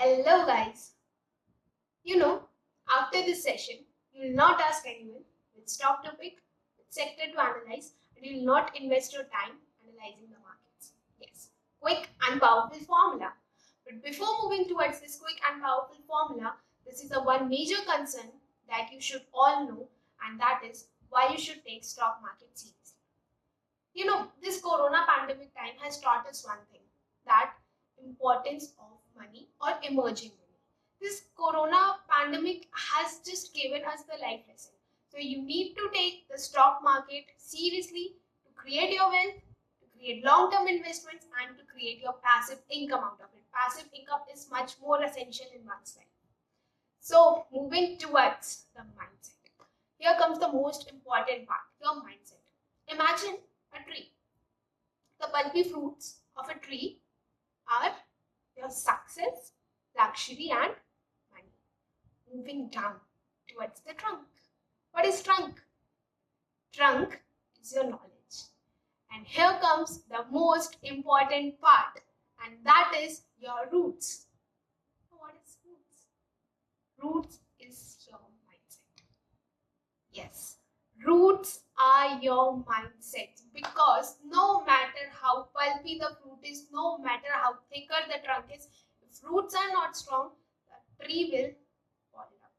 Hello guys. After this session, you will not ask anyone which stock to pick, which sector to analyze, and you will not invest your time analyzing the markets. Yes, quick and powerful formula. But before moving towards this quick and powerful formula, this is the one major concern that you should all know, and that is why you should take stock market seriously. This corona pandemic time has taught us one thing, that importance of money or emerging money. This corona pandemic has just given us the life lesson. So you need to take the stock market seriously to create your wealth, to create long-term investments, and to create your passive income out of it. Passive income is much more essential in one's life. So moving towards the mindset. Here comes the most important part, your mindset. Imagine a tree. The pulpy fruits of a tree are your success, luxury, and money. Moving down towards the trunk. What is trunk? Trunk is your knowledge. And here comes the most important part, and that is your roots. What is roots? Roots is your mindset. Yes, roots are your mindset, because no matter how pulpy the fruit is, no matter how thicker the trunk is, if roots are not strong, the tree will fall down.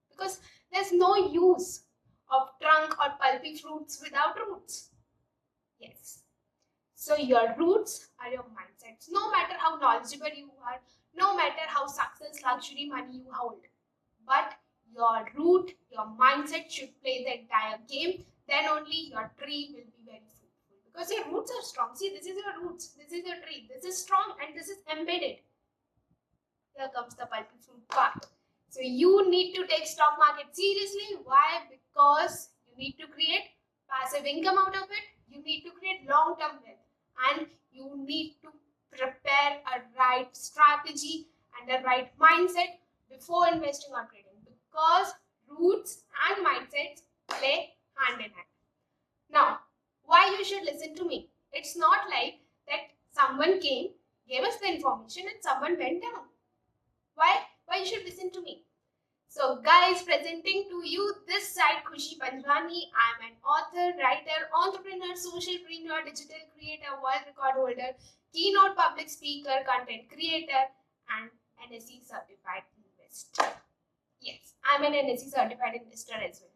Because there's no use of trunk or pulpy fruits without roots. Yes. So your roots are your mindsets. No matter how knowledgeable you are, no matter how success, luxury, money you hold, but your root, your mindset should play the entire game. Then only your tree will be very fruitful, because your roots are strong. See, this is your roots, this is your tree, this is strong, and this is embedded. Here comes the pulpy fruit part. So you need to take stock market seriously. Why? Because you need to create passive income out of it. You need to create long-term wealth, and you need to prepare a right strategy and a right mindset before investing or trading, because roots and mindsets play hand in hand. Now, why you should listen to me? It's not like that someone came, gave us the information, and someone went down. Why you should listen to me? So guys, presenting to you this side, Kushi Panjwani. I am an author, writer, entrepreneur, socialpreneur, digital creator, world record holder, keynote public speaker, content creator, and NSE certified investor. Yes, I'm an NSE certified investor as well.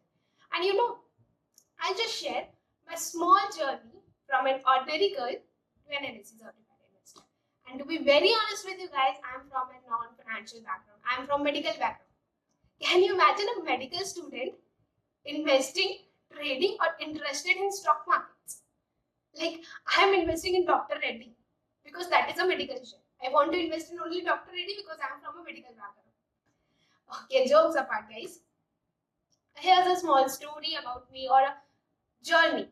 And I'll just share my small journey from an ordinary girl to an NSE certified investor. And to be very honest with you guys, I'm from a non-financial background. I'm from medical background. Can you imagine a medical student investing, trading, or interested in stock markets? Like, I am investing in Dr. Reddy because that is a medical share. I want to invest in only Dr. Reddy because I am from a medical background. Okay, jokes apart, guys. Here's a small story about me, or a journey.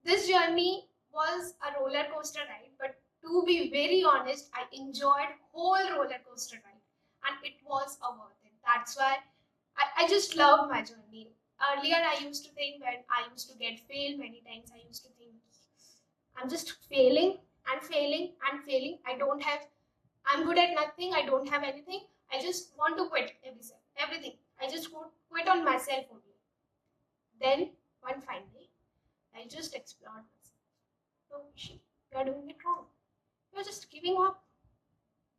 This journey was a roller coaster ride, but to be very honest, I enjoyed whole roller coaster ride, and it was a worth it. That's why I just love my journey. Earlier, I used to think, when I used to get failed many times, I used to think, I'm just failing and failing and failing. I'm good at nothing. I don't have anything. I just want to quit everything. I just quit on myself only. Then one fine day, I just explored myself. No, you're doing it wrong. You're just giving up.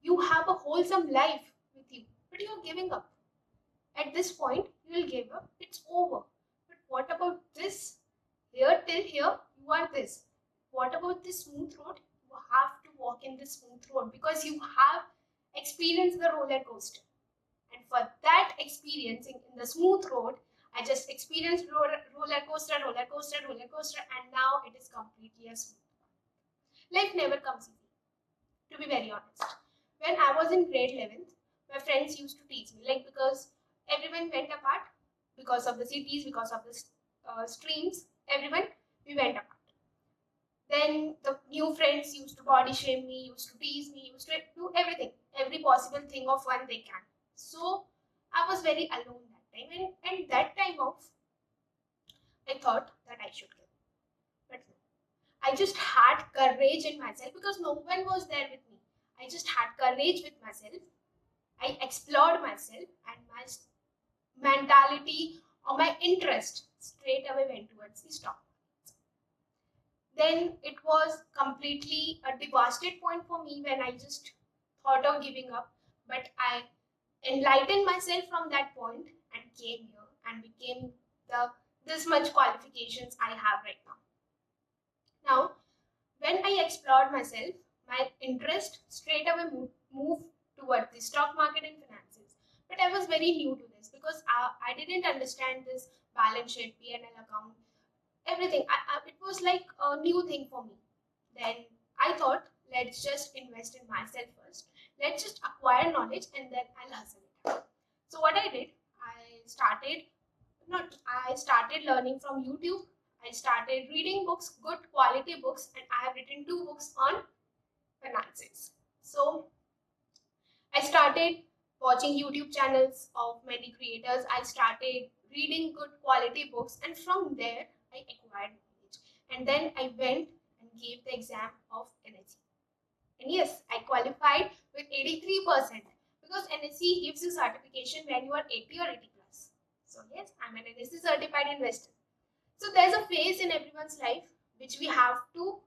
You have a wholesome life with you, but you're giving up. At this point, you will give up. It's over. But what about this? Here till here, you are this. What about this smooth road? You have to walk in this smooth road, because you have experienced the roller coaster. And for that experiencing in the smooth road, I just experienced roller coaster, and now it is completely a smooth one. Life never comes easy, to be very honest. When I was in grade 11th, my friends used to tease me, because everyone went apart because of the cities, because of the streams, we went apart. Then the new friends used to body shame me, used to tease me, used to do everything, every possible thing of fun they can. So I was very alone that time, and that time off, I thought that I should give. But no, I just had courage in myself, because no one was there with me. I just had courage with myself, I explored myself, and my mentality or my interest straight away went towards the stock. Then it was completely a devastated point for me when I just thought of giving up. But I enlightened myself from that point and came here and became the this much qualifications I have right now. Now, when I explored myself, my interest straight away moved towards the stock market and finances. But I was very new to this because I didn't understand this balance sheet, P&L account, everything. It was like a new thing for me. Then I thought, let's just invest in myself first. Let's just acquire knowledge and then I'll hustle it. So what I did, I started learning from YouTube. I started reading books, good quality books, and I have written 2 books on finances. So I started watching YouTube channels of many creators. I started reading good quality books, and from there I acquired knowledge. And then I went and gave the exam of NSE. And yes, I qualified with 83% because NSE gives you certification when you are 80 or 80 plus. So yes, I'm an NSE certified investor. So there's a phase in everyone's life which we have to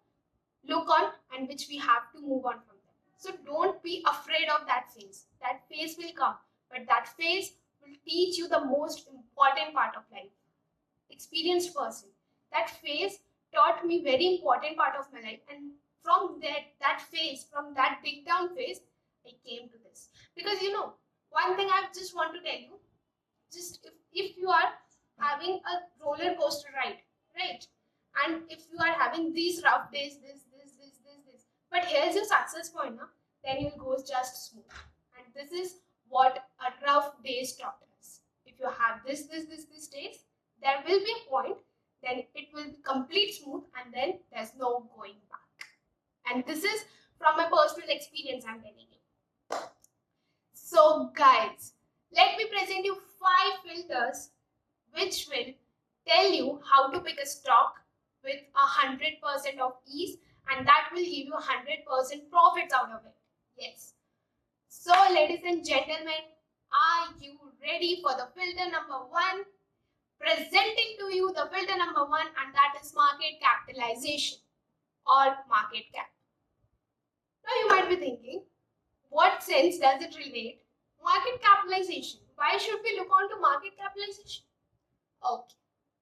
look on and which we have to move on from them. So don't be afraid of that phase. That phase will come, but that phase will teach you the most important part of life. Experienced person. That phase taught me very important part of my life, and from that phase, from that dig down phase, I came to this. Because one thing I just want to tell you, just if you are having a roller coaster ride, right? And if you are having these rough days, this, but here's your success point, now, then you will go just smooth. And this is what a rough days taught us. If you have this days, there will be a point, then it will be complete smooth, and then there's no going back. And this is from my personal experience I'm telling you. So guys, let me present you 5 filters which will tell you how to pick a stock with 100% of ease, and that will give you 100% profits out of it. Yes. So ladies and gentlemen, are you ready for the filter number 1? Presenting to you the filter number 1, and that is market capitalization or market cap. Now you might be thinking, what sense does it relate? Market capitalization. Why should we look on to market capitalization? Okay,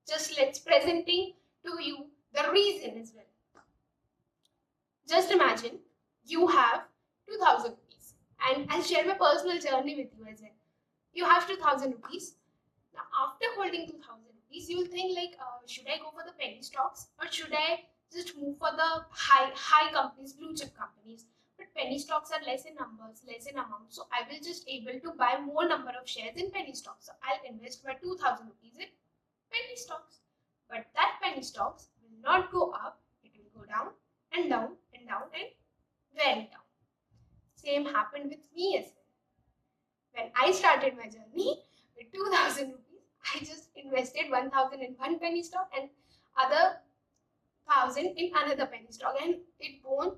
just let's presenting to you the reason as well. Just imagine you have 2000 rupees, and I'll share my personal journey with you as well. You have 2000 rupees. Now after holding 2000 rupees, you will think like, should I go for the penny stocks or should I just move for the high companies, blue chip companies? But penny stocks are less in numbers, less in amount, so I will just able to buy more number of shares in penny stocks. So I'll invest my 2000 rupees in penny stocks. But that penny stocks will not go up, it will go down and down and down and very down. Same happened with me as well. When I started my journey with 2000 rupees, I just invested 1000 in one penny stock and other 1000 in another penny stock, and it both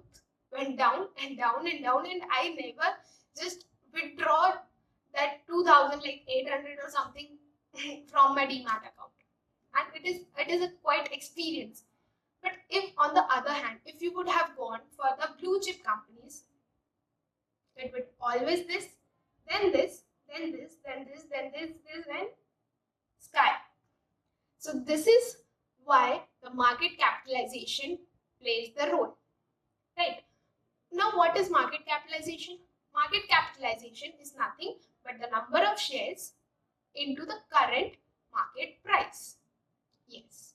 went down and down and down, and I never just withdraw that 2000 like 800 or something from my demat account. And it is a quite experience. But if on the other hand, if you would have gone for the blue chip companies, it would always this, then this, then this, then this, then this, then sky. So this is why the market capitalization plays the role, right? Now what is market capitalization? Market capitalization is nothing but the number of shares into the current market price. Yes.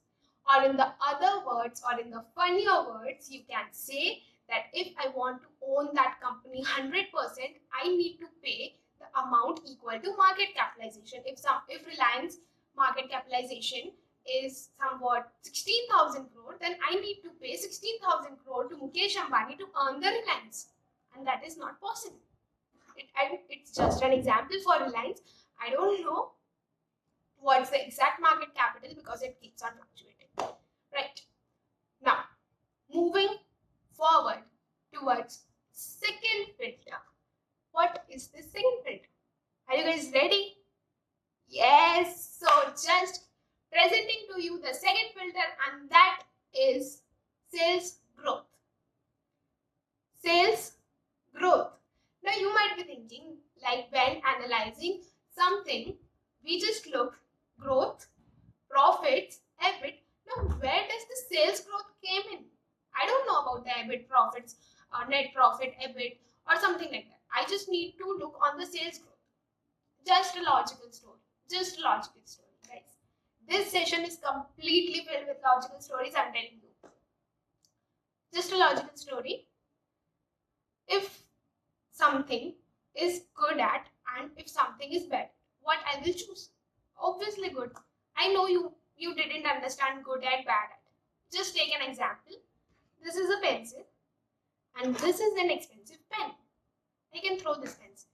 Or in the other words, or in the funnier words, you can say that if I want to own that company 100%, I need to pay the amount equal to market capitalization. If Reliance market capitalization is somewhat 16,000 crore, then I need to pay 16,000 crore to Mukesh Ambani to earn the Reliance. And that is not possible. It's just an example for Reliance. I don't know what's the exact market capital because it keeps on fluctuating. Right. Now, moving forward towards second filter. What is the second filter? filter, and that is sales growth. Sales growth. Now you might be thinking, like when analyzing something, we just look growth, profits, EBIT. Now where does the sales growth came in? I don't know about the EBIT, profits, net profit, EBIT or something like that. I just need to look on the sales growth. Just a logical story. Just a logical story, guys. This session is completely filled with logical stories, I'm telling you. Just a logical story. If something is good at and if something is bad, what I will choose? Obviously good. I know you didn't understand good and bad at. Just take an example. This is a pencil and this is an expensive pen. I can throw this pencil.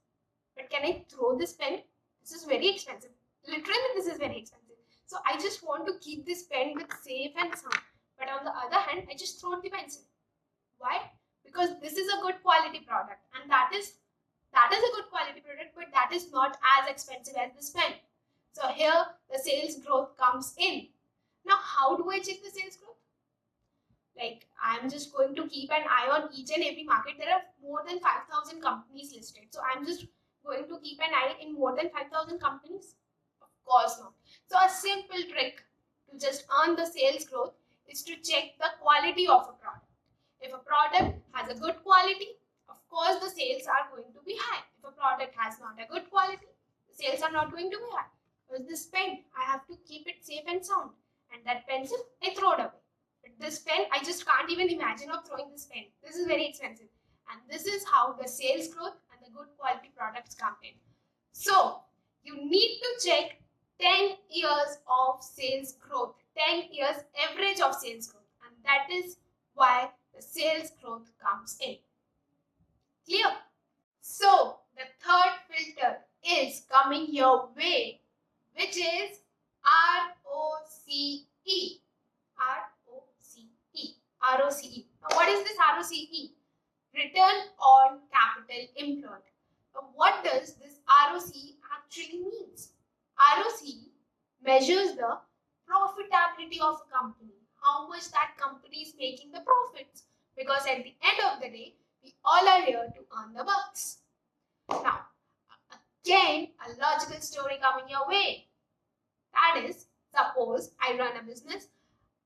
But can I throw this pen? This is very expensive. Literally, this is very expensive. So I just want to keep this pen with safe and sound. But on the other hand, I just throw the pencil. Why? Because this is a good quality product, and that is a good quality product, but that is not as expensive as this pen. So here the sales growth comes in. Now how do I check the sales growth? Like, I'm just going to keep an eye on each and every market. There are more than 5,000 companies listed. So I'm just going to keep an eye in more than 5,000 companies? Of course not. So a simple trick to just earn the sales growth is to check the quality of a product. If a product has a good quality, of course the sales are going to be high. If a product has not a good quality, the sales are not going to be high. Because this pen, I have to keep it safe and sound. And that pencil, I throw it away. But this pen, I just can't even imagine of throwing this pen. This is very expensive. And this is how the sales growth and the good quality products come in. So, you need to check 10 years of sales growth. 10 years average of sales growth. And that is why the sales growth comes in. Clear? So, the third filter is coming your way, which is ROCE. ROCE. Now, what is this ROCE? Return on capital employed. Now, what does this ROCE actually means? ROCE measures the profitability of a company. How much that company is making the profits. Because at the end of the day, we all are here to earn the bucks. Now, again, a logical story coming your way. That is, suppose I run a business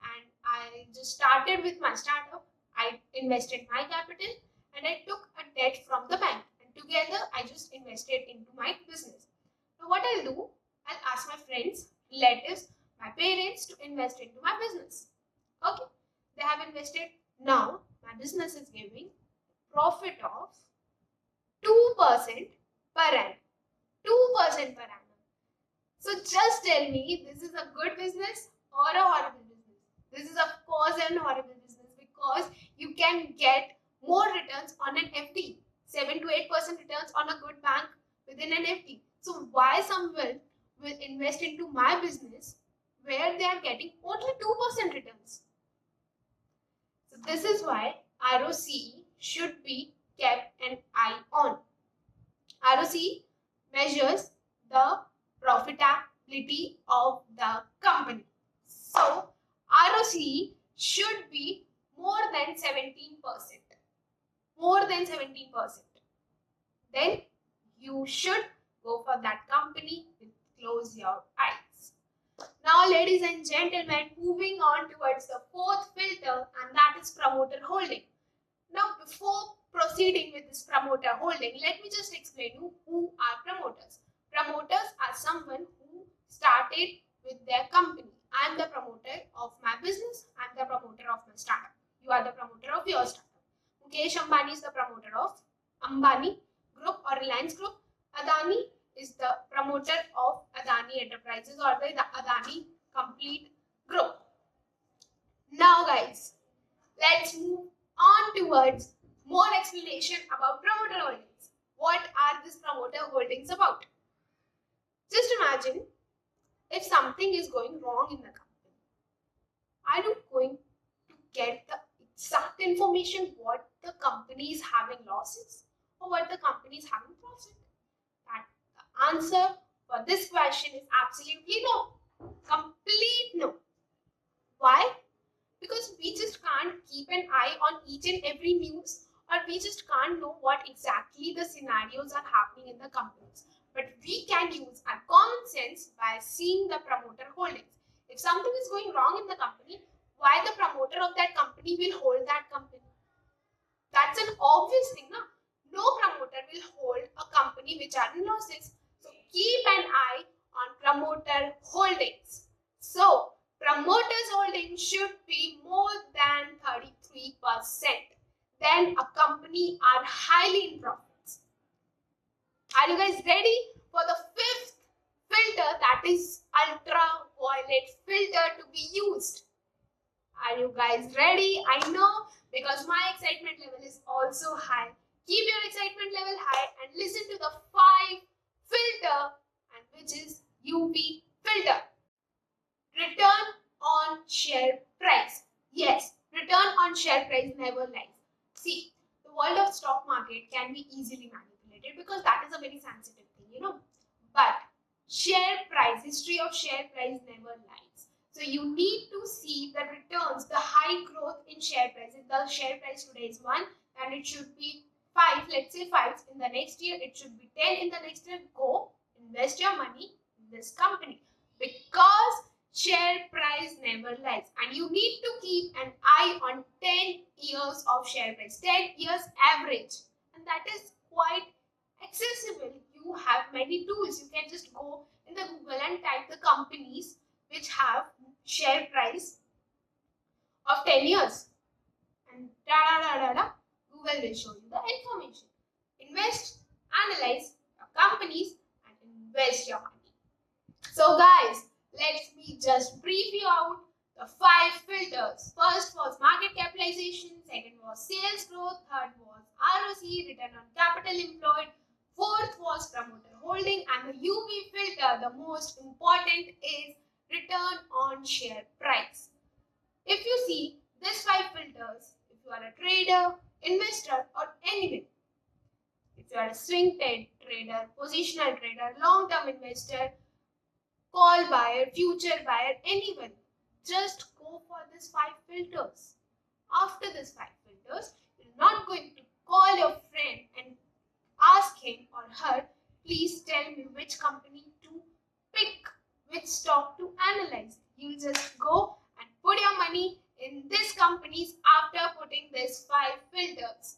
and I just started with my startup. I invested my capital and I took a debt from the bank. And together, I just invested into my business. Now, what I'll do, I'll ask my friends, relatives, my parents to invest into my business. Okay, they have invested. Now, my business is giving profit of 2% per annum. 2% per annum. So just tell me, this is a good business or a horrible business? This is of course a horrible business because you can get more returns on an FD. 7 to 8% returns on a good bank within an FD. So why someone will invest into my business where they are getting only 2% returns? So this is why ROCE should be kept an eye on. ROCE measures the profitability of the company. So ROCE should be more than 17%. More than 17%. Then you should go for that company with close your eyes. Now, ladies and gentlemen, moving on towards the fourth filter, and that is promoter holding. Now, before proceeding with this promoter holding, let me just explain you who are promoters. Promoters are someone who started with their company. I am the promoter of my business. I am the promoter of my startup. You are the promoter of your startup. Mukesh Ambani is the promoter of Ambani Group or Reliance Group. Adani is the promoter of Adani Enterprises or the Adani Complete Group. Now guys, let's move on towards more explanation about promoter holdings. What are these promoter holdings about? Just imagine if something is going wrong in the company. Are you going to get the exact information what the company is having losses or what the company is having profit? The answer for this question is absolutely no. Complete no. Why? keep an eye on each and every news, or we just can't know what exactly the scenarios are happening in the companies. But we can use our common sense by seeing the promoter holdings. If something is going wrong in the company, why the promoter of that company will hold that company? That's an obvious thing, no? No promoter will hold a company which are in losses. So keep an eye on promoter holdings. So promoters holding should be more than 33%. Then a company are highly in profits. Are you guys ready for the fifth filter, that is ultraviolet filter to be used? Are you guys ready? I know, because my excitement level is also high. Keep your excitement level high and listen to the 5 filter, and which is UV filter. Return on share price. Yes, return on share price never lies. See, the world of stock market can be easily manipulated because that is a very sensitive thing, you know. But share price, history of share price never lies. So you need to see the returns, the high growth in share price. If the share price today is 1, then it should be 5, let's say 5 in the next year, it should be 10 in the next year. Go invest your money in this company, because share price never lies, and you need to keep an eye on 10 years of share price, 10 years average, and that is quite accessible. You have many tools. You can just go in the Google and type the companies which have share price of 10 years, and Google will show you the information. Invest, analyze your companies, and invest your money. So guys, let me just brief you out the 5 filters. First was market capitalization, second was sales growth, third was ROC, return on capital employed, fourth was promoter holding, and the UV filter, the most important, is return on share price. If you see these 5 filters, if you are a trader, investor, or anything, if you are a swing trader, positional trader, long-term investor, call buyer, future buyer, anyone, just go for these 5 filters. After these 5 filters, you're not going to call your friend and ask him or her, please tell me which company to pick, which stock to analyze. You'll just go and put your money in these companies after putting these 5 filters.